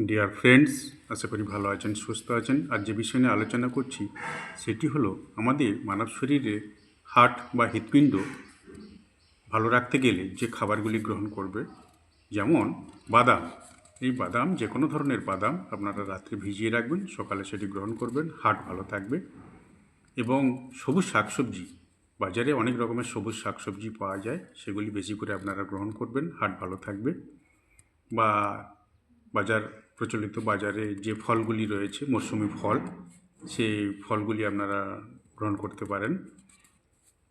Dear friends, আশা করি ভালো আছেন, সুস্থ আছেন। আর যে বিষয় নিয়ে আলোচনা করছি সেটি হলো আমাদের মানব শরীরে হার্ট বা হৃৎপিণ্ড ভালো রাখতে গেলে যে খাবারগুলি গ্রহণ করবে, যেমন বাদাম। এই বাদাম, যে কোনো ধরনের বাদাম আপনারা রাত্রে ভিজিয়ে রাখবেন, সকালে সেটি গ্রহণ করবেন, হার্ট ভালো থাকবে। এবং সবুজ শাকসবজি, বাজারে অনেক রকমের সবুজ শাকসবজি পাওয়া যায়, সেগুলি বেশি করে আপনারা গ্রহণ করবেন, হার্ট ভালো থাকবে। বা প্রচলিত বাজারে যে ফলগুলি রয়েছে, মৌসুমি ফল, সেই ফলগুলি আপনারা গ্রহণ করতে পারেন।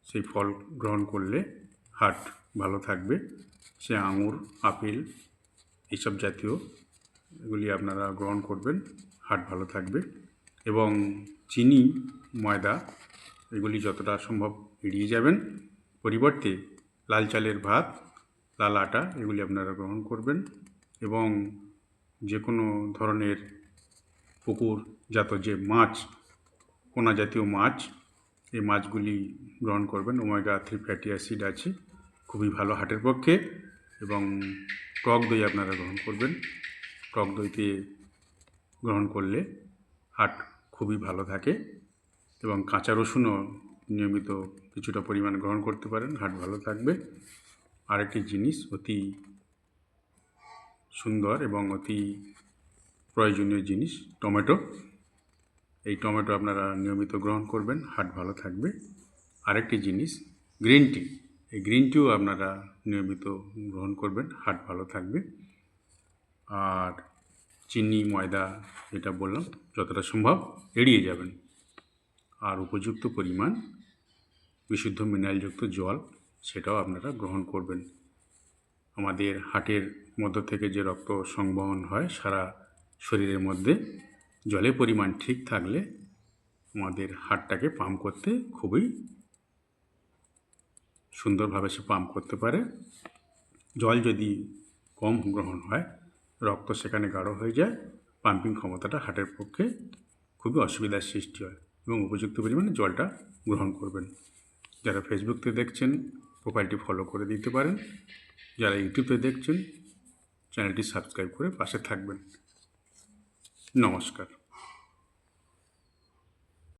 সেই ফল গ্রহণ করলে হার্ট ভালো থাকবে। সে আঙুর, আপেল, এইসব জাতীয় এগুলি আপনারা গ্রহণ করবেন, হার্ট ভালো থাকবে। এবং চিনি, ময়দা এগুলি যতটা সম্ভব এড়িয়ে যাবেন। পরিবর্তে লাল চালের ভাত, লাল আটা এগুলি আপনারা গ্রহণ করবেন। এবং যে কোনো ধরনের পুকুরজাত যে মাছ, পোনা জাতীয় মাছ, এই মাছগুলি গ্রহণ করবেন। ওমেগা 3 ফ্যাটি অ্যাসিড আছে, খুবই ভালো হার্টের পক্ষে। এবং টক দই আপনারা গ্রহণ করবেন। টক দইতে গ্রহণ করলে হার্ট খুবই ভালো থাকে। এবং কাঁচা রসুনও নিয়মিত কিছুটা পরিমাণ গ্রহণ করতে পারেন, হার্ট ভালো থাকবে। আরেকটি জিনিস অতি সুন্দর এবং অতি প্রয়োজনীয় জিনিস, টমেটো। এই টমেটো আপনারা নিয়মিত গ্রহণ করবেন, হার্ট ভালো থাকবে। আরেকটি জিনিস গ্রিন টি, এই গ্রিন টিও আপনারা নিয়মিত গ্রহণ করবেন, হার্ট ভালো থাকবে। আর চিনি, ময়দা যেটা বললাম যতটা সম্ভব এড়িয়ে যাবেন। আর উপযুক্ত পরিমাণ বিশুদ্ধ মিনারেলযুক্ত জল, সেটাও আপনারা গ্রহণ করবেন। আমাদের হার্টের মধ্য থেকে যে রক্ত সংবহন হয় সারা শরীরের মধ্যে, জলের পরিমাণ ঠিক থাকলে আমাদের হার্টটাকে পাম্প করতে খুবই সুন্দরভাবে সে পাম্প করতে পারে। জল যদি কম গ্রহণ হয়, রক্ত সেখানে গাঢ় হয়ে যায়, পাম্পিং ক্ষমতাটা হার্টের পক্ষে খুবই অসুবিধার সৃষ্টি হয়। এবং উপযুক্ত পরিমাণে জলটা গ্রহণ করবেন। যারা ফেসবুকতে দেখছেন, প্রোফাইলটি ফলো করে দিতে পারেন। যারা ইউটিউবে দেখছেন, চ্যানেলটি সাবস্ক্রাইব করে পাশে থাকবেন। নমস্কার।